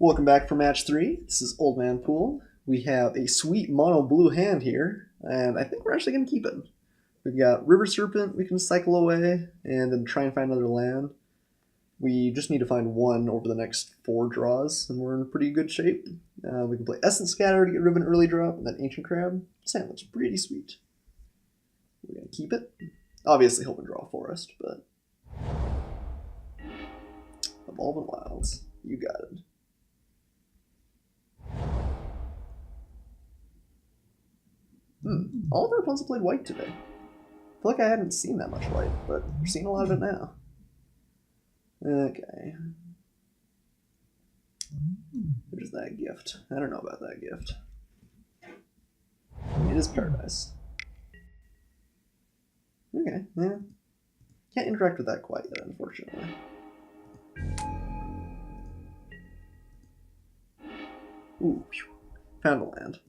Welcome back for match 3. This is Oldmanpoole. We have a sweet mono blue hand here, and I think we're actually going to keep it. We've got River Serpent we can cycle away, and then try and find another land. We just need to find one over the next 4 draws, and we're in pretty good shape. We can play Essence Scatter to get rid of an early drop, and then Ancient Crab. This hand looks pretty sweet. We're going to keep it. Obviously hope and draw Forest, but... Evolve and Wilds. You got it. All of our opponents have played white today. I feel like I hadn't seen that much white, but we're seeing a lot of it now. Okay. There's that gift. I don't know about that gift. It is Paradise. Okay, yeah. Can't interact with that quite yet, unfortunately. Ooh, phew. Found a land.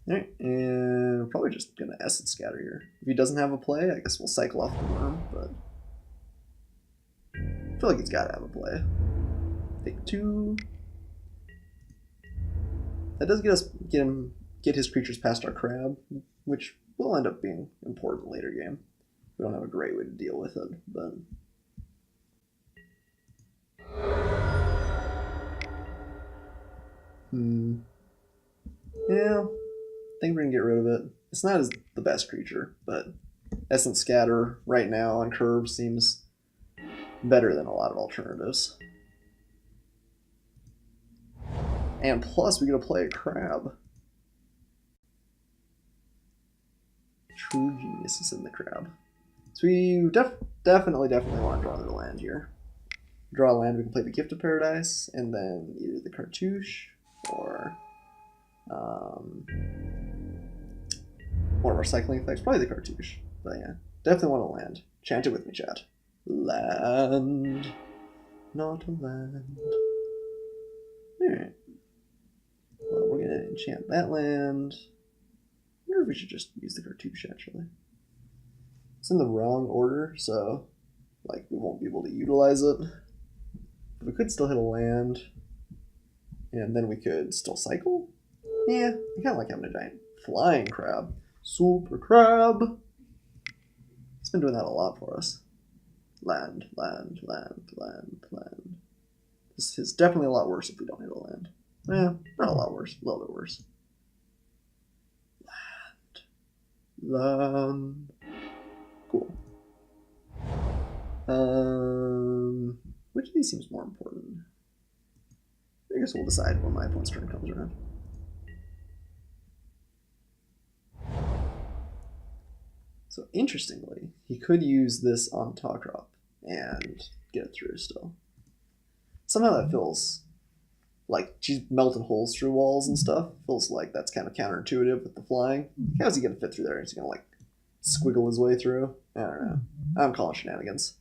Alright, and we're probably just going to Essence Scatter here. If he doesn't have a play, I guess we'll cycle off the worm, but... I feel like he's got to have a play. Take 2. That does get his creatures past our crab, which will end up being important later game. We don't have a great way to deal with it, but... Yeah, I think we're going to get rid of it. It's not as the best creature, but Essence Scatter right now on curve seems better than a lot of alternatives. And plus, we get to play a crab. True genius is in the crab. So we definitely want to draw another land here. Draw a land, we can play the Gift of Paradise, and then either the Cartouche or one of our cycling effects, probably the Cartouche. But yeah, definitely want to land. Chant it with me, chat. Land, not a land. Alright. Well, we're gonna enchant that land. I wonder if we should just use the Cartouche, actually. It's in the wrong order, so like we won't be able to utilize it. We could still hit a land, and then we could still cycle. Yeah, I kind of like having a giant flying crab. Super crab! It's been doing that a lot for us. Land, land, land, land, land. This is definitely a lot worse if we don't hit a land. Yeah, not a lot worse, a little bit worse. Land. Land. Cool. Which of these seems more important? I guess we'll decide when my opponent's turn comes around. So interestingly, he could use this on top drop and get it through still. Somehow that feels like she's melting holes through walls and stuff. Feels like that's kind of counterintuitive with the flying. How's he gonna fit through there? Is he gonna like squiggle his way through? I don't know. I'm calling shenanigans.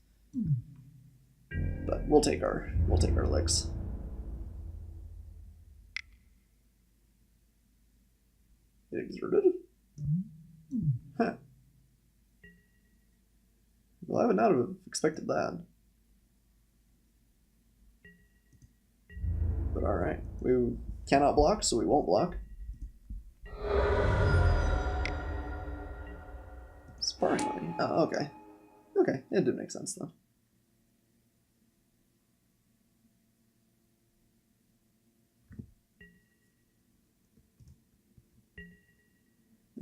But we'll take our licks. It exerted? Huh. Well, I would not have expected that. But alright. We cannot block, so we won't block. Sparring money. Oh, okay. Okay, it did make sense though.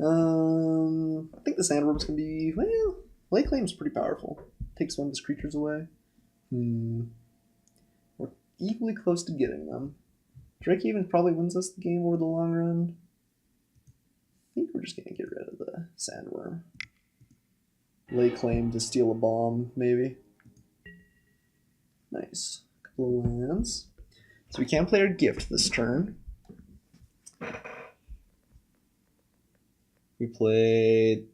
I think the Sandwurm's can be, well, Lake Claim's pretty powerful. Takes one of his creatures away. We're equally close to getting them. Drakehaven probably wins us the game over the long run. I think we're just gonna get rid of the Sandwurm. Lay claim to steal a bomb, maybe. Nice. Couple of lands. So we can't play our gift this turn. We played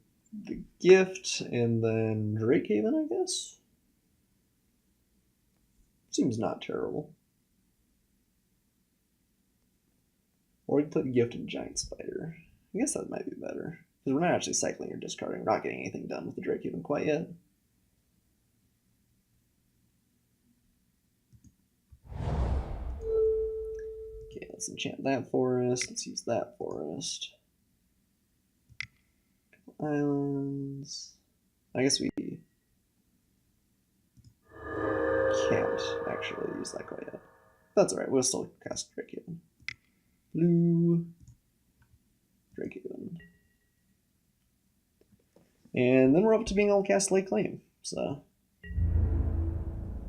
the gift and then Drakehaven, I guess. Seems not terrible. Or we can play the gift and Giant Spider. I guess that might be better. Because we're not actually cycling or discarding. We're not getting anything done with the Drakehaven quite yet. Let's enchant that forest. Let's use that forest. Islands. I guess we can't actually use that quite yet. That's alright, we'll still cast Drakehaven. Blue. Drakehaven. And then we're up to being able to cast Lake Claim, so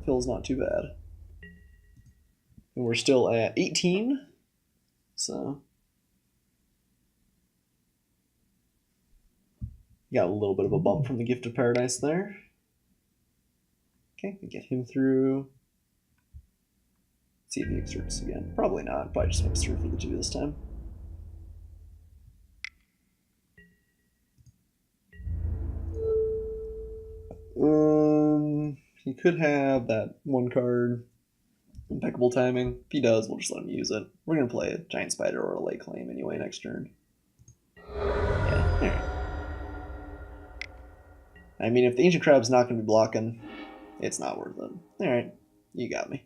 feels not too bad. And we're still at 18, so got a little bit of a bump from the Gift of Paradise there. Okay, we get him through. See if he exerts again. Probably not. Probably just makes through for the 2 this time. He could have that 1 card. Impeccable timing. If he does, we'll just let him use it. We're going to play a Giant Spider or a Lake Claim anyway next turn. Yeah, alright. I mean, if the Ancient Crab's not going to be blocking, it's not worth it. Alright, you got me.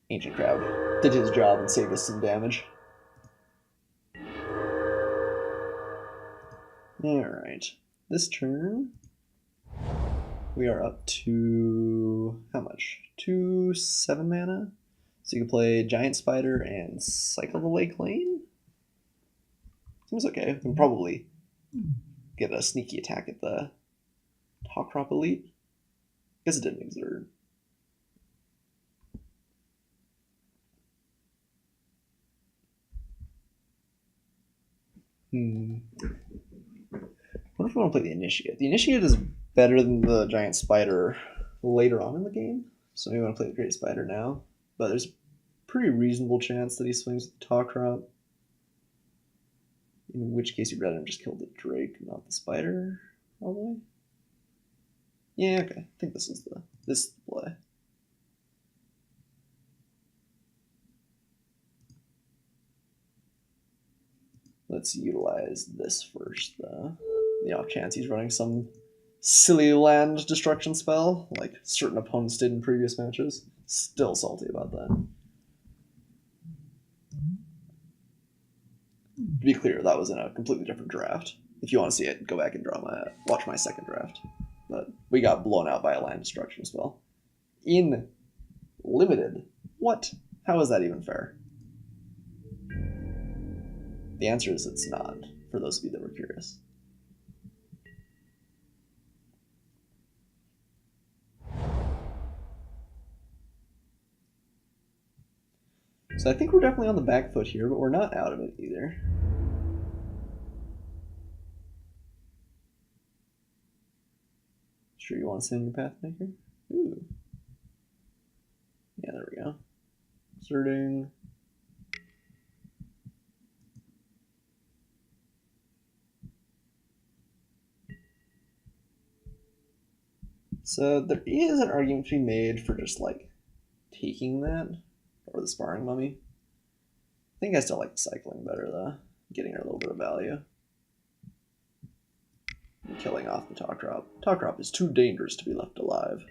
Ancient Crab did his job and saved us some damage. Alright, this turn we are up to how much? 2 7 mana? So you can play Giant Spider and cycle the Lake Lane? Seems okay. We can probably get a sneaky attack at the Top Crop Elite. Guess it didn't exert. What if we want to play the Initiate? The Initiate is better than the Giant Spider later on in the game, so we want to play the Great Spider now. But there's a pretty reasonable chance that he swings with the Top Crop. In which case you'd rather just kill the Drake, not the Spider, probably. Yeah, okay. I think this is the play. Let's utilize this first, though. The off chance he's running some silly land destruction spell, like certain opponents did in previous matches. Still salty about that. To be clear, that was in a completely different draft. If you want to see it, go back and watch my second draft. But we got blown out by a land destruction spell. In limited. What? How is that even fair? The answer is it's not, for those of you that were curious. So I think we're definitely on the back foot here, but we're not out of it either. Sure you want to send your Pathmaker? Ooh. Yeah, there we go. Inserting. So there is an argument to be made for just like taking that, or the Sparring Mummy. I think I still like the cycling better though, getting her a little bit of value. And killing off the Top Crop. Top Crop is too dangerous to be left alive.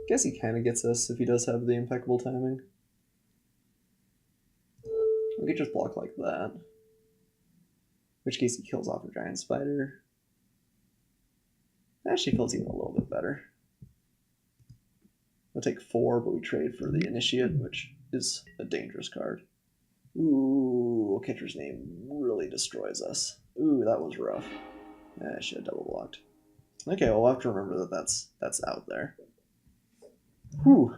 Guess he kind of gets us if he does have the impeccable timing. We could just block like that. In which case he kills off a Giant Spider. That actually feels even a little bit better. We'll take 4, but we trade for the Initiate, which is a dangerous card. Ooh, Catcher's Name really destroys us. Ooh, that was rough. I should have double blocked. Okay, well, we'll have to remember that that's out there. Whew.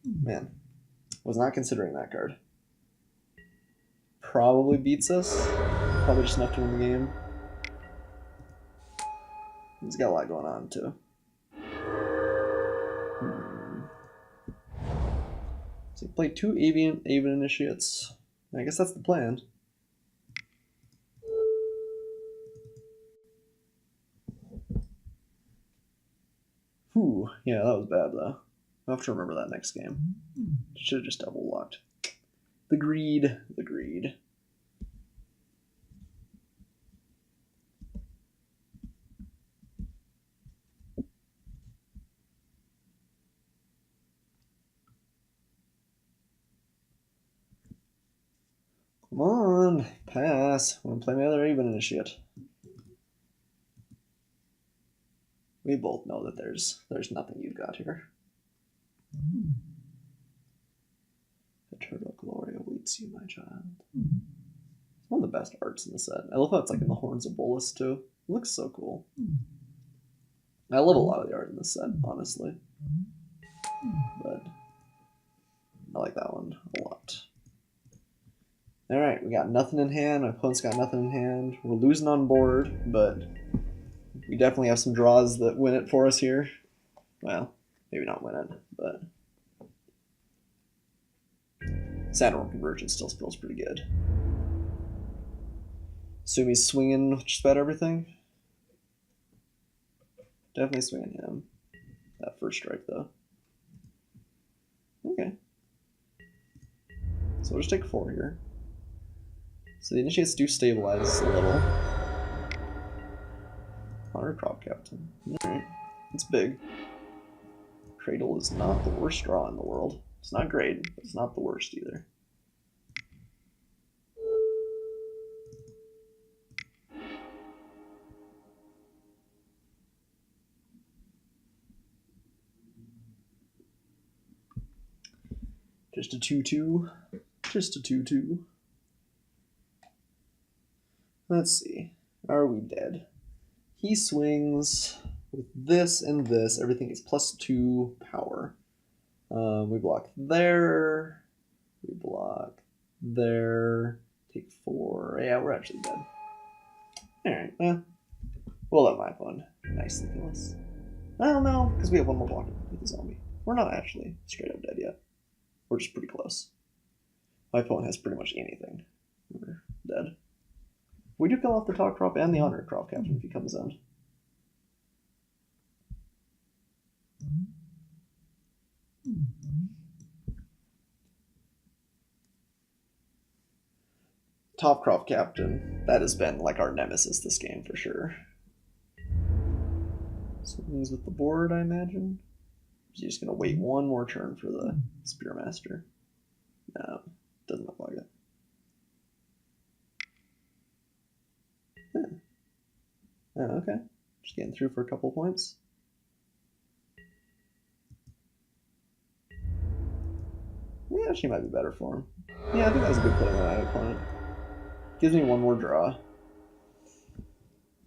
Man. Was not considering that card. Probably beats us. Probably just enough to win the game. He's got a lot going on, too. So play 2 Avian Initiates. I guess that's the plan. Yeah, that was bad, though. I'll have to remember that next game. Should have just double locked. The greed. The greed. Come on, pass. I want to play my other even initiate. We both know that there's nothing you've got here. Eternal glory awaits you, my child. It's one of the best arts in the set. I love how it's like in the horns of Bolus too. It looks so cool. I love a lot of the art in this set, honestly. But I like that one a lot. Alright, we got nothing in hand. My opponent's got nothing in hand. We're losing on board, but we definitely have some draws that win it for us here. Well, maybe not win it, but Sandwurm Convergence still feels pretty good. Assume he's swinging just about everything. Definitely swinging him. That first strike, though. Okay. So we'll just take 4 here. So the initiates do stabilize a little. Honor Crop Captain. Alright. It's big. Cradle is not the worst draw in the world. It's not great, but it's not the worst either. Just a 2-2. Just a 2-2. Let's see. Are we dead? He swings with this and this. Everything is +2 power. We block there. We block there. Take 4. Yeah, we're actually dead. Alright, well, we'll let my opponent nicely kill us. I don't know, because we have one more blocker with the zombie. We're not actually straight up dead yet. We're just pretty close. My opponent has pretty much anything. We're dead. We do kill off the top crop and the honor crop captain if he comes in. Top crop captain, that has been like our nemesis this game for sure. Swings with the board, I imagine. He's just gonna wait one more turn for the Spearmaster. No, doesn't look like it. Yeah. Oh, okay. Just getting through for a couple points. Yeah, she might be better for him. Yeah, I think that's a good play on my opponent. Gives me one more draw.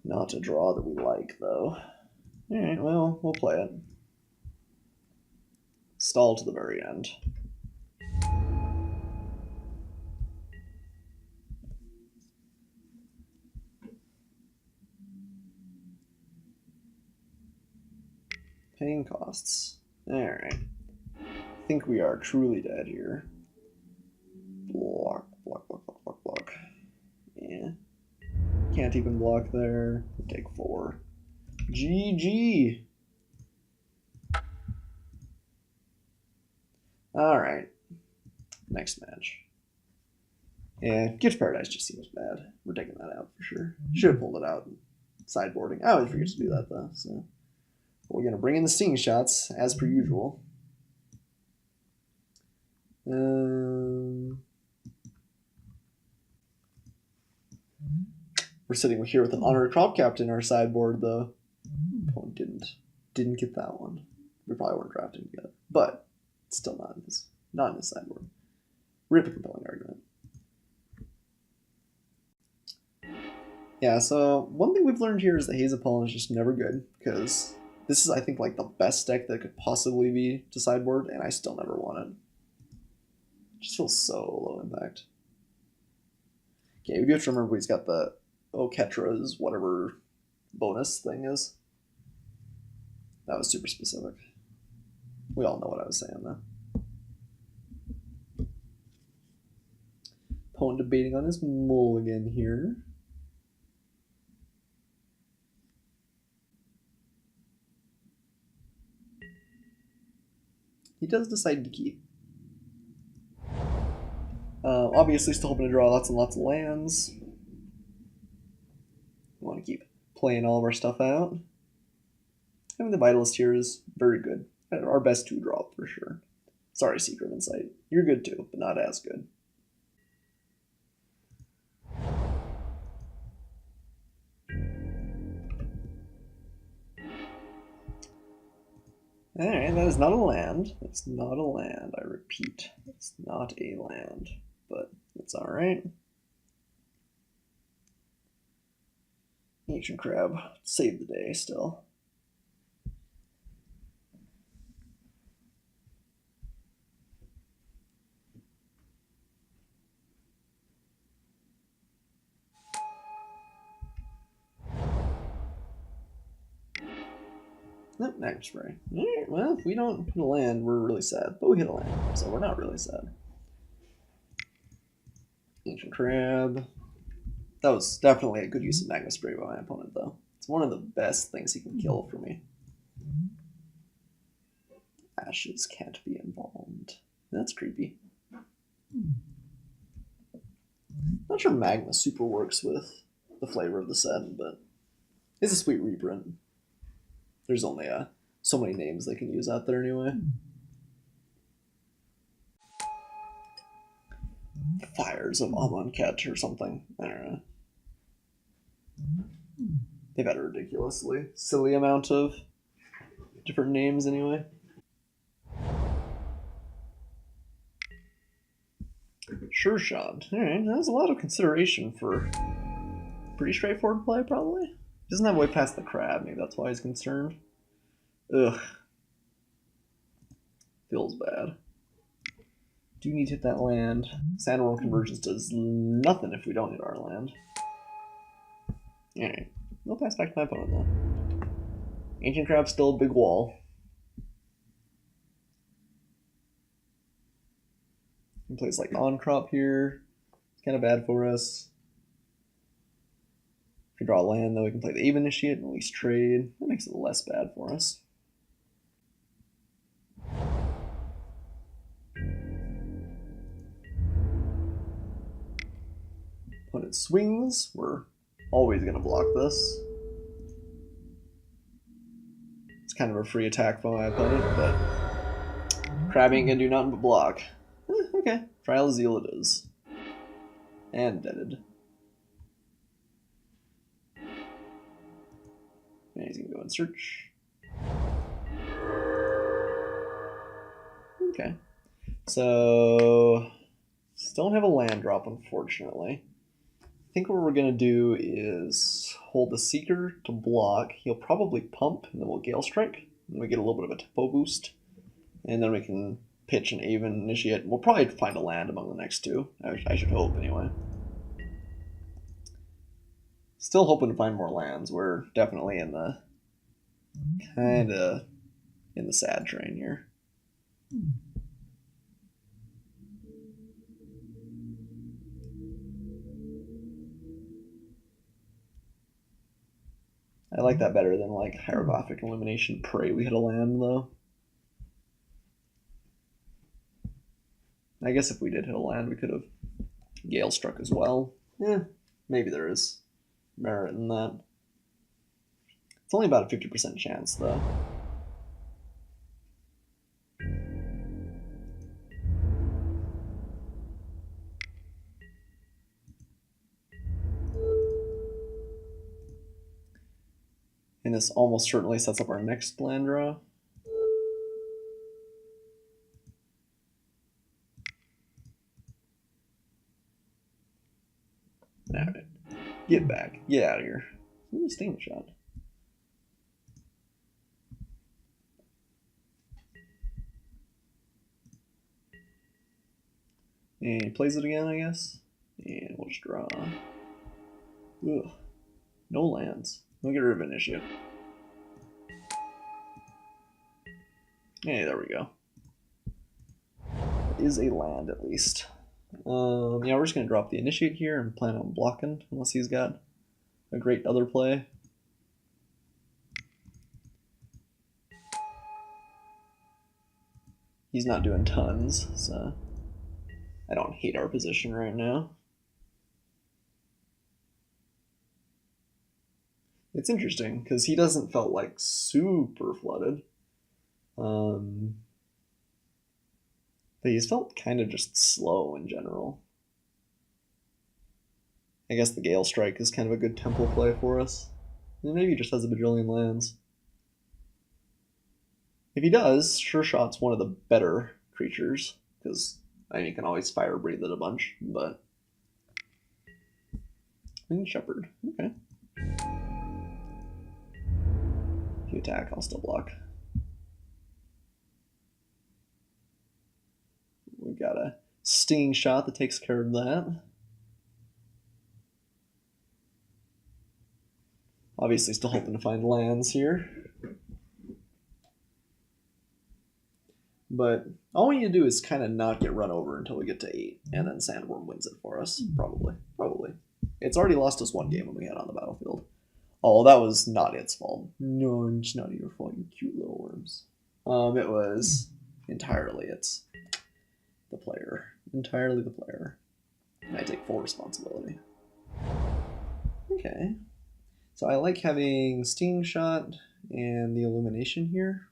Not a draw that we like, though. Alright, well, we'll play it. Stall to the very end. Paying costs. Alright. I think we are truly dead here. Block, block, block, block, block, block. Yeah. Can't even block there. Take 4. GG! Alright. Next match. Yeah, Gift Paradise just seems bad. We're taking that out for sure. Should have pulled it out. Sideboarding. I always forget to do that though, so. We're going to bring in the sting shots, as per usual. We're sitting here with an Honor Crop Captain in our sideboard, though. Opponent didn't get that one. We probably weren't drafting together. But it's still not in his sideboard. Rip a compelling argument. Yeah, so one thing we've learned here is that Haze Pollen is just never good, because this is, I think, like the best deck that could possibly be to sideboard, and I still never won it. It just feels so low impact. Okay, we do have to remember he's got the Oketra's whatever bonus thing is. That was super specific. We all know what I was saying, though. Opponent debating on his mulligan here. He does decide to keep. Obviously, still hoping to draw lots and lots of lands. We want to keep playing all of our stuff out. Having the Vitalist here is very good. Our best 2-drop for sure. Sorry, Secret Insight. You're good too, but not as good. Alright, that is not a land. That's not a land, I repeat. It's not a land, but it's alright. Ancient Crab saved the day still. Nope, Magma Spray. Alright, well, if we don't hit a land, we're really sad. But we hit a land, so we're not really sad. Ancient Crab. That was definitely a good use of Magma Spray by my opponent, though. It's one of the best things he can kill for me. Ashes can't be embalmed. That's creepy. Not sure Magma super works with the flavor of the set, but it's a sweet reprint. There's only so many names they can use out there anyway. Fires of Amonkhet or something. I don't know. They've had a ridiculously silly amount of different names anyway. Sure shot. Alright, that was a lot of consideration for pretty straightforward play, probably. He doesn't have way past the crab, maybe that's why he's concerned. Ugh. Feels bad. Do need to hit that land. Sandwurm Convergence does nothing if we don't hit our land. Alright, we'll pass back to my opponent though. Ancient Crab's still a big wall. He plays like on-crop here. It's kind of bad for us. If we draw a land, though, we can play the Eve Initiate and at least trade. That makes it less bad for us. Opponent swings. We're always going to block this. It's kind of a free attack for my opponent, but Crab ain't going to do nothing but block. Okay, Trial of Zeal it is. And deaded. And he's going to go and search. Okay. So, still don't have a land drop, unfortunately. I think what we're going to do is hold the Seeker to block. He'll probably pump, and then we'll Gale Strike. And we get a little bit of a tempo boost. And then we can pitch an Aven Initiate. We'll probably find a land among the next two. I should hope, anyway. Still hoping to find more lands. We're definitely in the kind of in the sad train here. I like that better than like Hieroglyphic Illumination. Pray we hit a land though. I guess if we did hit a land, we could have Gale Struck as well. Yeah, maybe there is merit in that. It's only about a 50% chance, though. And this almost certainly sets up our next land draw. Alright. Get back. Get out of here. Ooh, Steam Shot. And he plays it again, I guess. And we'll just draw. Ugh. No lands. We'll get rid of Initiate. Hey, there we go. That is a land, at least. Yeah, we're just going to drop the Initiate here and plan on blocking, unless he's got a great other play. He's not doing tons, so... I don't hate our position right now. It's interesting because he doesn't felt like super flooded. But he's felt kind of just slow in general. I guess the Gale Strike is kind of a good temple play for us. And maybe he just has a bajillion lands. If he does, Sure Shot's one of the better creatures, because I mean, you can always Fire Breathe it a bunch, but... Winged Shepherd, okay. If you attack, I'll still block. We've got a Stinging Shot that takes care of that. Obviously still hoping to find lands here. But all we need to do is kind of not get run over until we get to 8, and then Sandwurm wins it for us. Probably. It's already lost us one game when we had on the battlefield. Oh, that was not its fault. No, it's not your fault, you cute little worms. It was entirely the player. Entirely the player. And I take full responsibility. Okay. So I like having Sting Shot and the Illumination here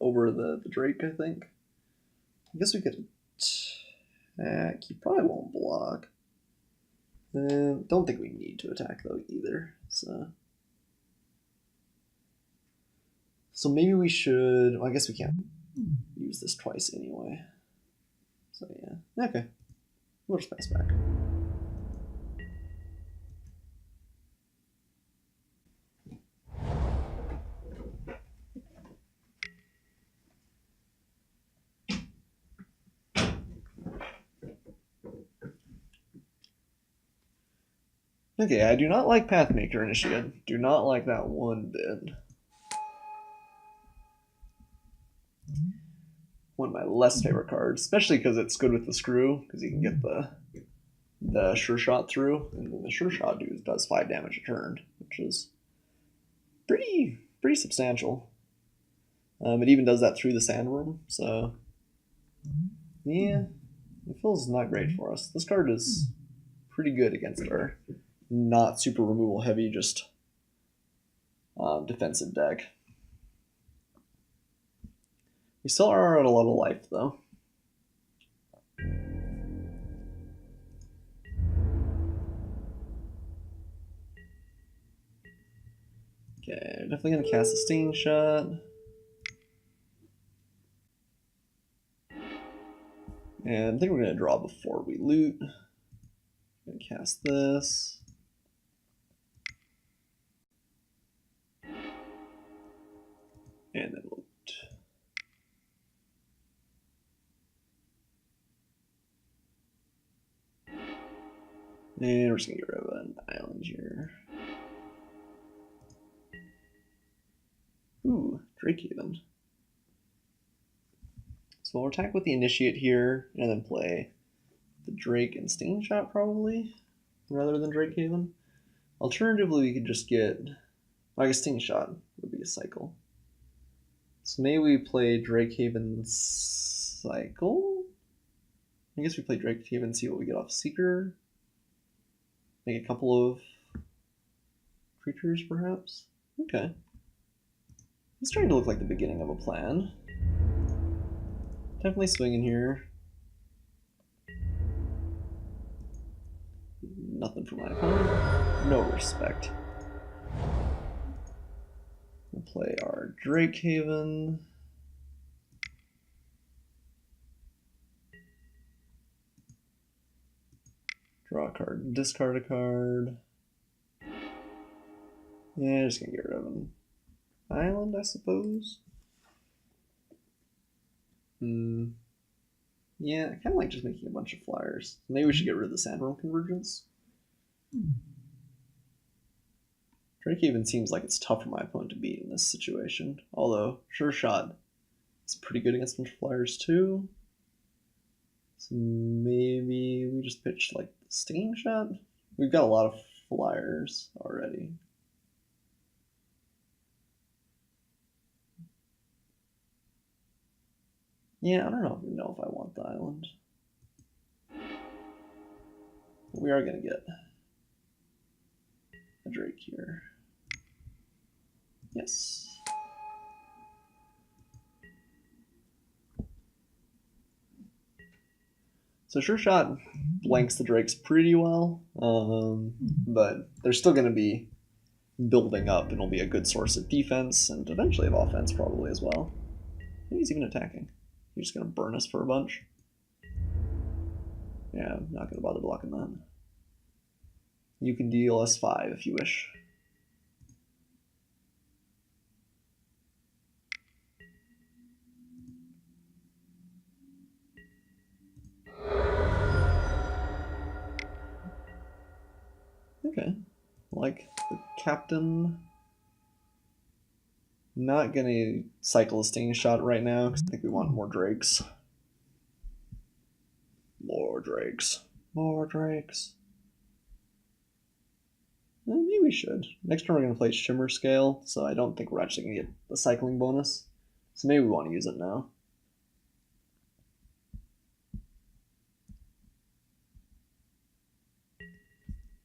over the Drake, I think. I guess we could attack. He probably won't block. Don't think we need to attack though either. So maybe we should. Well, I guess we can't use this twice anyway. So yeah, okay. We'll just pass back. Okay, I do not like Pathmaker Initiate. Do not like that one bit. One of my less favorite cards, especially because it's good with the screw, because you can get the Sure Shot through, and then the Sure Shot does 5 damage a turn, which is pretty substantial. It even does that through the Sandwurm, so yeah, it feels not great for us. This card is pretty good against our not super removal heavy, just defensive deck. We still are at a lot of life though. Okay, definitely gonna cast a Sting Shot. And I think we're gonna draw before we loot. I'm gonna cast this. And then loot. And we're just gonna get rid of an island here. Ooh, Drakehaven. So we'll attack with the Initiate here, and then play the Drake and Sting Shot probably, rather than Drakehaven. Alternatively, we could just get, I guess Sting Shot would be a cycle. So maybe we play Drakehaven cycle? I guess we play Drakehaven and see what we get off Seeker. Make a couple of creatures, perhaps? Okay. It's starting to look like the beginning of a plan. Definitely swinging here. Nothing for my opponent. No respect. We'll play our Drakehaven. Draw a card, discard a card. Yeah, just gonna get rid of an island, I suppose. Yeah, I kind of like just making a bunch of flyers. Maybe we should get rid of the Sandwurm Convergence. Drakehaven seems like it's tough for my opponent to beat in this situation. Although, Sure Shot is pretty good against a bunch of flyers too. So maybe we just pitch like the Stinging Shot? We've got a lot of flyers already. Yeah, I don't know if I want the island. We are going to get a Drake here. Yes. So Sure Shot blanks the Drakes pretty well, but they're still going to be building up, and it'll be a good source of defense and eventually of offense probably as well. Maybe he's even attacking. He's just going to burn us for a bunch. Yeah, I'm not going to bother blocking that. You can deal us 5 if you wish. Okay, like the captain. Not gonna cycle a stinging shot right now because I think we want more Drakes. More Drakes. More Drakes. Maybe we should. Next turn we're gonna play Shimmer Scale, so I don't think we're actually gonna get the cycling bonus. So maybe we want to use it now.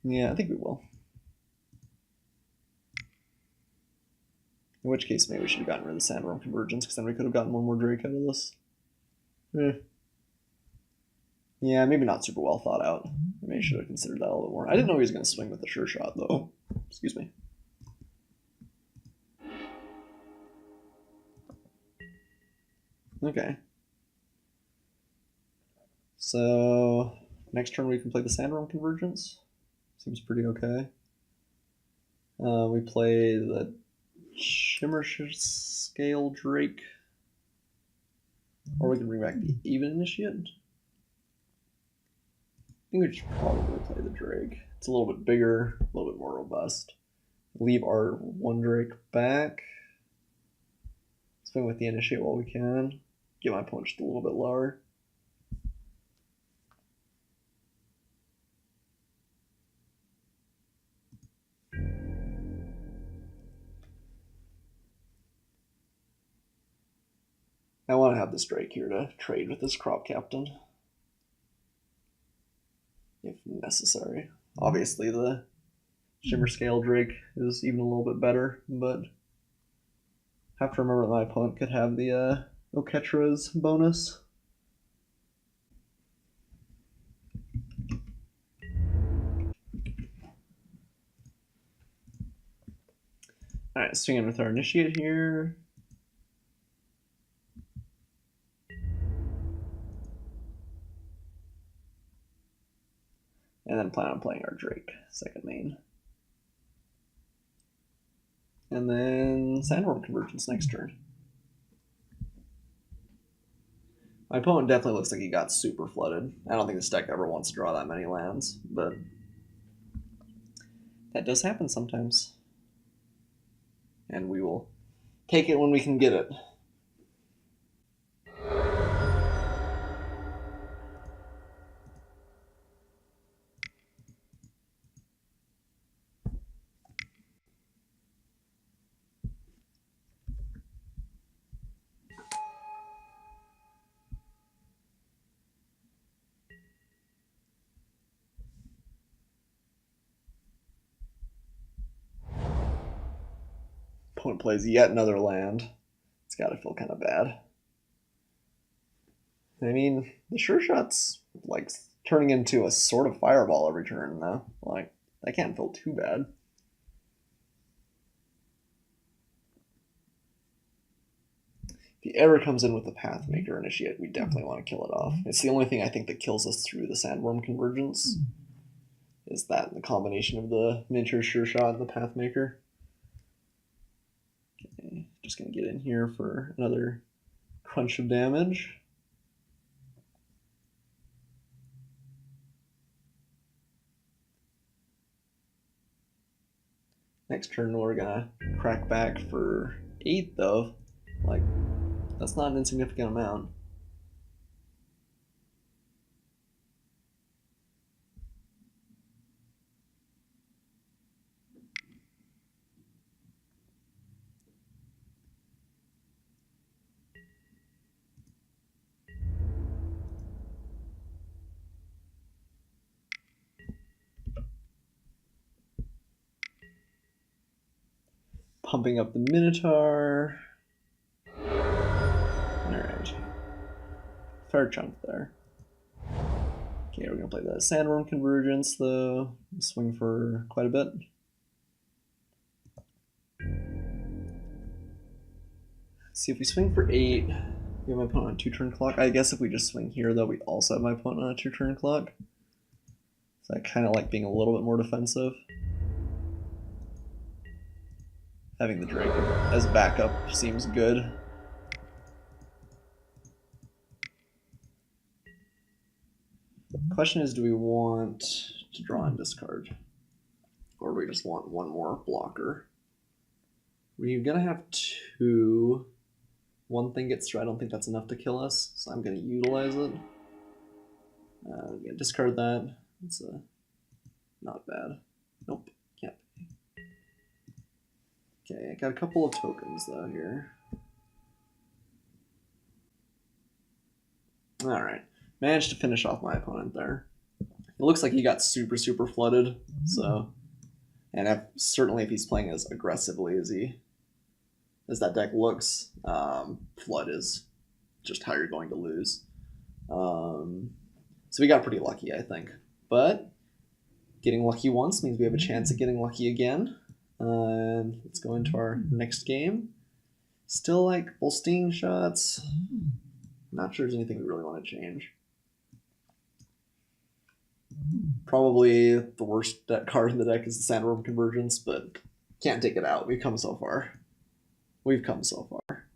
Yeah, I think we will. In which case, maybe we should have gotten rid of the Sandwurm Convergence, because then we could have gotten one more Drake out of this. Yeah, maybe not super well thought out. Maybe I should have considered that a little bit more. I didn't know he was going to swing with the Sure Shot, though. Excuse me. Okay. So, next turn we can play the Sandwurm Convergence. Seems pretty okay. We play the Shimmer Scale Drake. Or we can bring back the Even Initiate. I think we should probably play the Drake. It's a little bit bigger, a little bit more robust. Leave our 1 Drake back. Swing with the Initiate while we can. Get my opponent just a little bit lower. I want to have this Drake here to trade with this Crop Captain, if necessary. Obviously, the Shimmer Scale Drake is even a little bit better, but have to remember that my opponent could have the Oketra's bonus. Alright, swing in with our Initiate here. And then plan on playing our Drake, second main. And then Sandwurm Convergence next turn. My opponent definitely looks like he got super flooded. I don't think this deck ever wants to draw that many lands, but that does happen sometimes. And we will take it when we can get it. Opponent plays yet another land. It's gotta feel kind of bad. I mean, the Sure Shot's like turning into a sort of fireball every turn, though. Like, that can't feel too bad. If he ever comes in with the Pathmaker Initiate, we definitely want to kill it off. It's the only thing I think that kills us through the Sandwurm Convergence. Is that the combination of the miniature Sure Shot and the Pathmaker. Okay, just gonna get in here for another crunch of damage. Next turn we're gonna crack back for 8 though. Like, that's not an insignificant amount. pumping up the Minotaur. Alright. Fair chunk there. Okay, we're gonna play the Sandwurm Convergence though. Swing for quite a bit. See if we swing for 8. We have my opponent on a 2-turn clock. I guess if we just swing here though, we also have my opponent on a 2-turn clock. So I kind of like being a little bit more defensive. Having the Drake as backup seems good. Question is, do we want to draw and discard? Or do we just want one more blocker? We're gonna have 2. One thing gets through, I don't think that's enough to kill us, so I'm gonna utilize it. I'm gonna discard that. It's not bad. Nope, can't be. Okay, I got a couple of tokens though here. Alright, managed to finish off my opponent there. It looks like he got super flooded, so... And certainly if he's playing as aggressively as that deck looks, flood is just how you're going to lose. So we got pretty lucky, I think. But getting lucky once means we have a chance at getting lucky again. And let's go into our next game. Still like Bolstein shots. Not sure there's anything we really want to change. Probably the worst card in the deck is the Sandwurm Convergence, but can't take it out. We've come so far. We've come so far.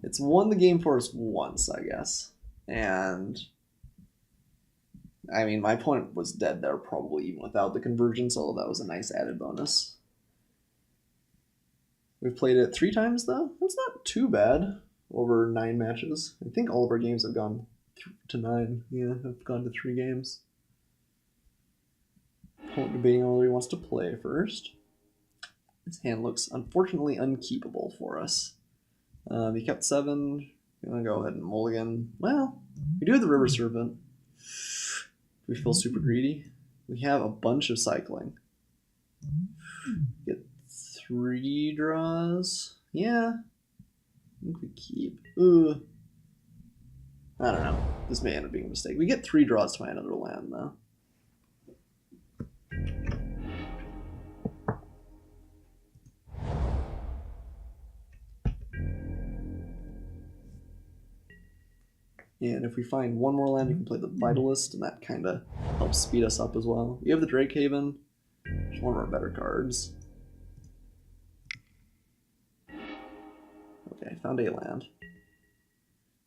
It's won the game for us once, I guess. And I mean, my opponent was dead there probably even without the Convergence, although that was a nice added bonus. We've played it 3 times though. That's not too bad over 9 matches. I think all of our games have gone to 9. Yeah, I've gone to 3 games. Opponent debating on whether he wants to play first. This hand looks unfortunately unkeepable for us. He kept 7. I'm gonna go ahead and mulligan. Well, we do have the River Serpent. Do we feel super greedy? We have a bunch of cycling. Get 3 draws. Yeah. I think we keep. Ugh. I don't know. This may end up being a mistake. We get 3 draws to my another land though. And if we find one more land, we can play the Vitalist, and that kind of helps speed us up as well. We have the Drake Haven, which is one of our better cards. Okay, found a land.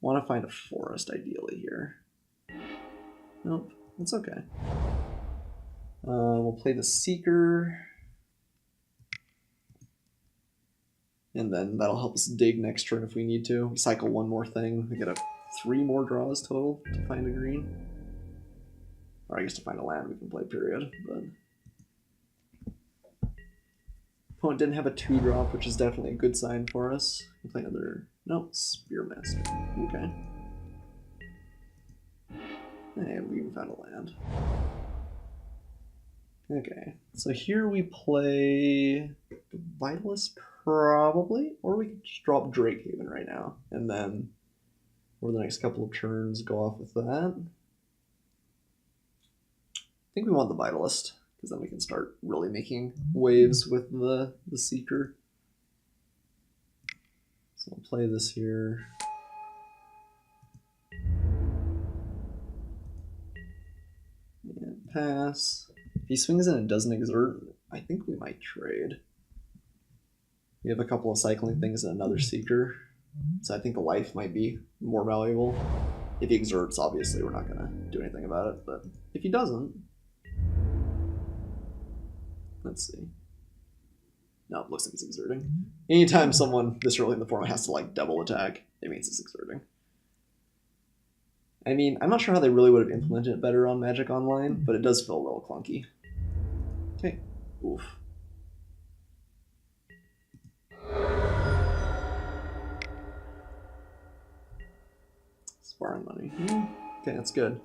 Want to find a forest, ideally, here. Nope, that's okay. We'll play the Seeker. And then that'll help us dig next turn if we need to. We cycle one more thing. We get 3 more draws total to find a green. Or I guess to find a land we can play, period. But opponent didn't have a 2-drop, which is definitely a good sign for us. We'll play another... Nope, Spearmaster. Okay. And we even found a land. Okay, so here we play the Vitalist probably, or we could just drop Drake Haven right now, and then over the next couple of turns go off with that. I think we want the Vitalist, because then we can start really making waves with the Seeker. So I'll play this here. And pass. If he swings in and doesn't exert, I think we might trade. We have a couple of cycling things and another Seeker. So I think the life might be more valuable. If he exerts, obviously we're not going to do anything about it. But if he doesn't... Let's see. No, it looks like it's exerting. Anytime someone this early in the format has to like double attack, it means it's exerting. I mean, I'm not sure how they really would have implemented it better on Magic Online, but it does feel a little clunky. Okay. Oof. Sparring money. Okay, that's good.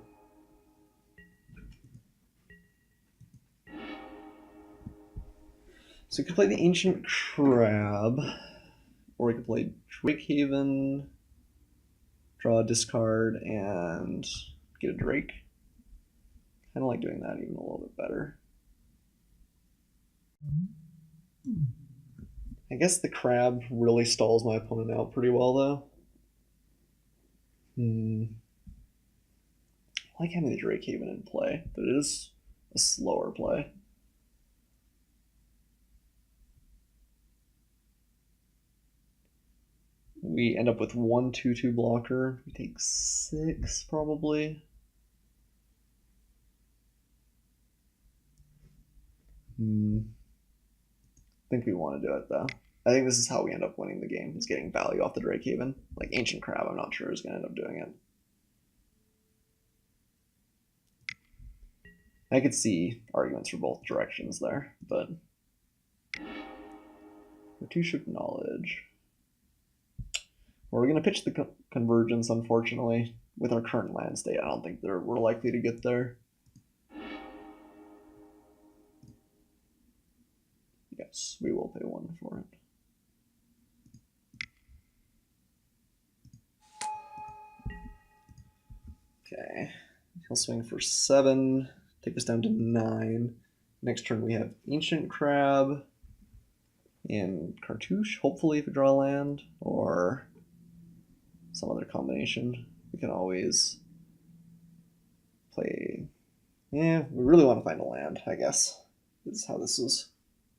So we could play the Ancient Crab, or we could play Drake Haven, draw a discard, and get a Drake. Kind of like doing that even a little bit better. I guess the Crab really stalls my opponent out pretty well, though. I like having the Drake Haven in play, but it is a slower play. We end up with 1/2/2 blocker. We take 6 probably. I think we want to do it though. I think this is how we end up winning the game, is getting value off the Drake Haven. Like Ancient Crab, I'm not sure is going to end up doing it. I could see arguments for both directions there, but Cartouche of Knowledge. We're going to pitch the Convergence, unfortunately. With our current land state, I don't think we're likely to get there. Yes, we will pay 1 for it. Okay, he'll swing for 7, take us down to 9. Next turn we have Ancient Crab and Cartouche, hopefully if we draw land, or some other combination. We can always play... Yeah, we really want to find a land, I guess. This is how this is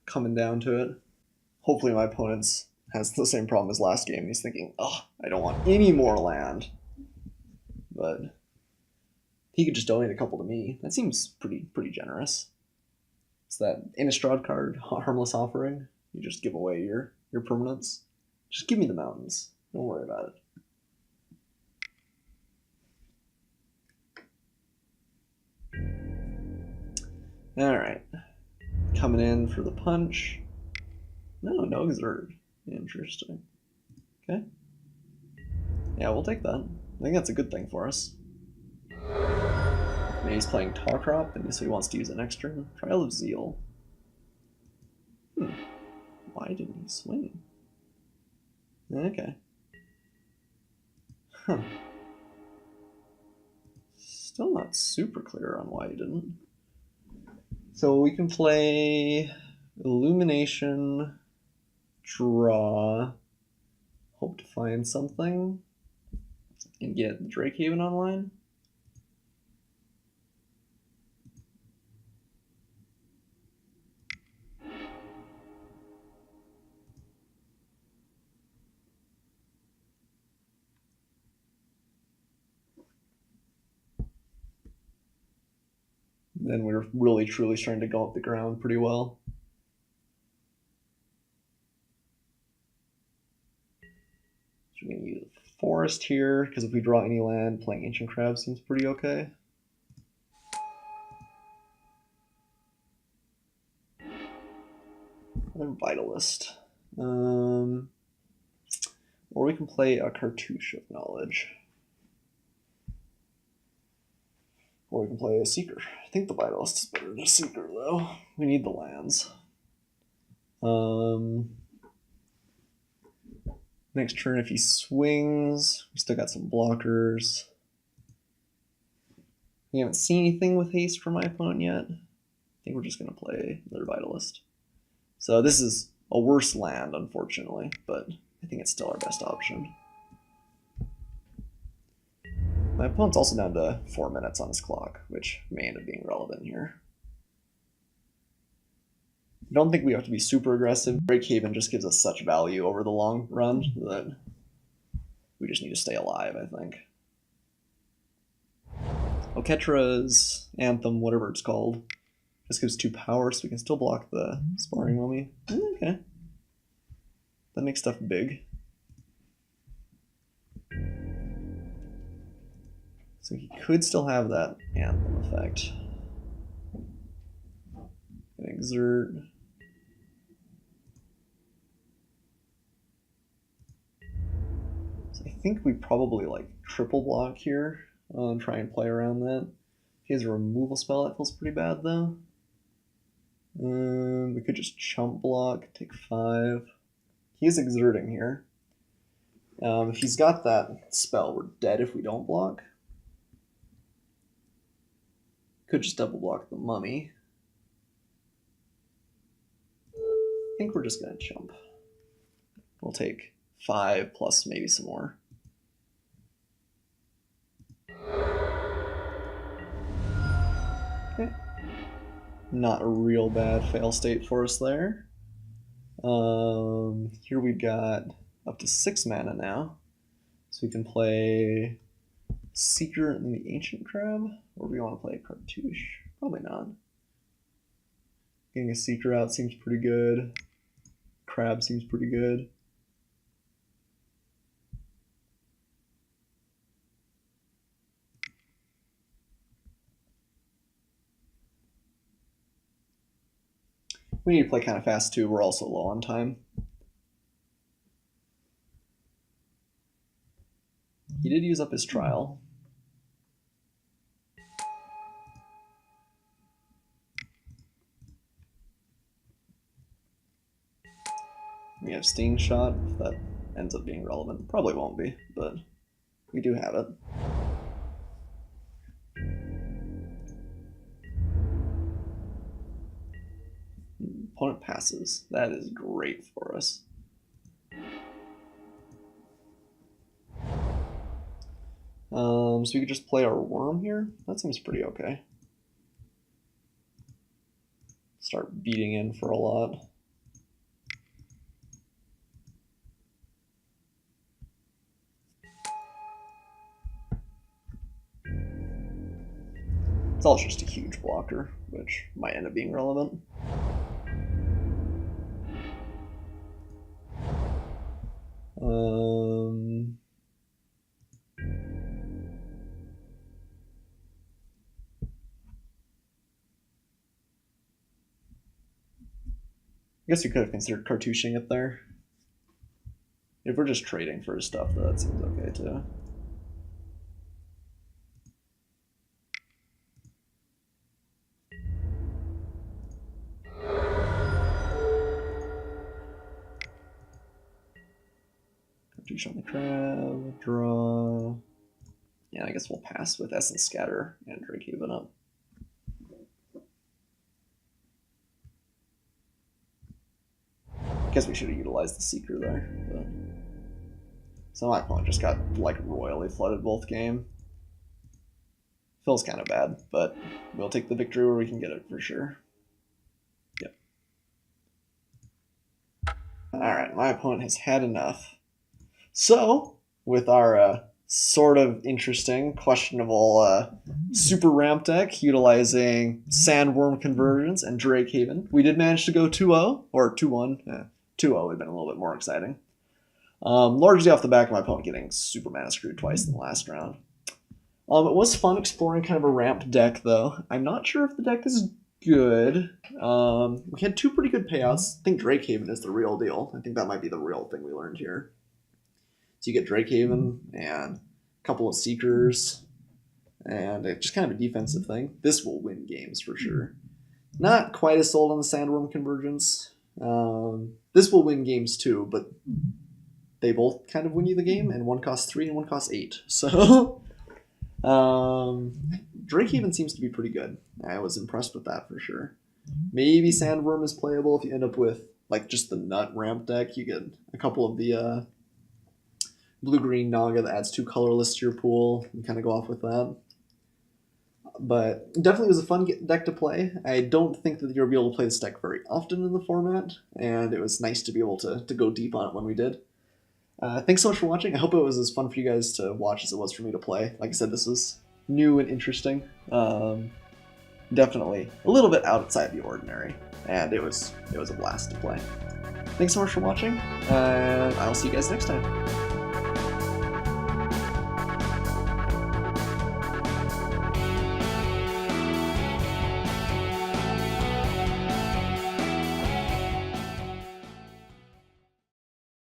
coming down to it. Hopefully my opponent has the same problem as last game. He's thinking, oh, I don't want any more land. But he could just donate a couple to me. That seems pretty generous. It's that Innistrad card, Harmless Offering. You just give away your permanents. Just give me the mountains. Don't worry about it. Alright. Coming in for the punch. No Exert. Interesting. Okay. Yeah, we'll take that. I think that's a good thing for us. Maybe he's playing Tarkrop, and so he wants to use it next turn. Trial of Zeal. Why didn't he swing? Okay. Huh. Still not super clear on why he didn't. So we can play Illumination, draw, hope to find something, and get Drake Haven online. Then we're really truly starting to go up the ground pretty well. So we're going to use Forest here, because if we draw any land, playing Ancient Crab seems pretty okay. Another Vitalist. Or we can play a Cartouche of Knowledge. Or we can play a Seeker. I think the Vitalist is better than a Seeker, though. We need the lands. Next turn, if he swings, we still got some blockers. We haven't seen anything with haste from my opponent yet. I think we're just going to play another Vitalist. So this is a worse land, unfortunately, but I think it's still our best option. My opponent's also down to 4 minutes on his clock, which may end up being relevant here. I don't think we have to be super aggressive. Drake Haven just gives us such value over the long run that we just need to stay alive, I think. Oketra's Anthem, whatever it's called, just gives 2 power, so we can still block the Sparring Mummy. Okay. That makes stuff big. So he could still have that Anthem effect. An Exert. So I think we probably like triple block here and try and play around that. If he has a removal spell, that feels pretty bad though. We could just chump block, take 5. He's exerting here. If he's got that spell, we're dead if we don't block. Could just double block the mummy. I think we're just going to chump. We'll take 5 plus maybe some more. Okay. Not a real bad fail state for us there. Here we've got up to 6 mana now. So we can play Seeker and the Ancient Crab, or we want to play Cartouche? Probably not. Getting a Seeker out seems pretty good. Crab seems pretty good. We need to play kind of fast too, we're also low on time. He did use up his trial. We have Sting Shot, if that ends up being relevant. Probably won't be, but we do have it. Opponent passes. That is great for us. So we could just play our worm here. That seems pretty okay. Start beating in for a lot. It's also just a huge blocker, which might end up being relevant. I guess we could have considered cartouching it there. If we're just trading for his stuff, though, that seems okay too. Cartouche on the crab, draw. Yeah, I guess we'll pass with Essence Scatter and Drake Haven up. Guess we should have utilized the Seeker there, but so my opponent just got like royally flooded both game. Feels kind of bad, but we'll take the victory where we can get it for sure. Yep. Alright, my opponent has had enough. So, with our sort of interesting, questionable super ramp deck utilizing Sandwurm Convergence and Drake Haven, we did manage to go 2-0, or 2-1. 2-0 would have been a little bit more exciting. Largely off the back of my opponent getting super mana screwed twice in the last round. It was fun exploring kind of a ramped deck, though. I'm not sure if the deck is good. We had 2 pretty good payouts. I think Drake Haven is the real deal. I think that might be the real thing we learned here. So you get Drake Haven and a couple of Seekers, and just kind of a defensive thing. This will win games for sure. Not quite as sold on the Sandwurm Convergence. This will win games too, but they both kind of win you the game, and one costs 3 and one costs 8. So Drake Haven seems to be pretty good. I was impressed with that for sure. Maybe Sandwurm is playable if you end up with like just the nut ramp deck. You get a couple of the blue-green Naga that adds 2 colorless to your pool and kind of go off with that. But definitely was a fun deck to play. I don't think that you'll be able to play this deck very often in the format, and it was nice to be able to go deep on it when we did. Thanks so much for watching. I hope it was as fun for you guys to watch as it was for me to play. Like I said, this was new and interesting. Definitely a little bit outside the ordinary, and it was a blast to play. Thanks so much for watching, and I'll see you guys next time.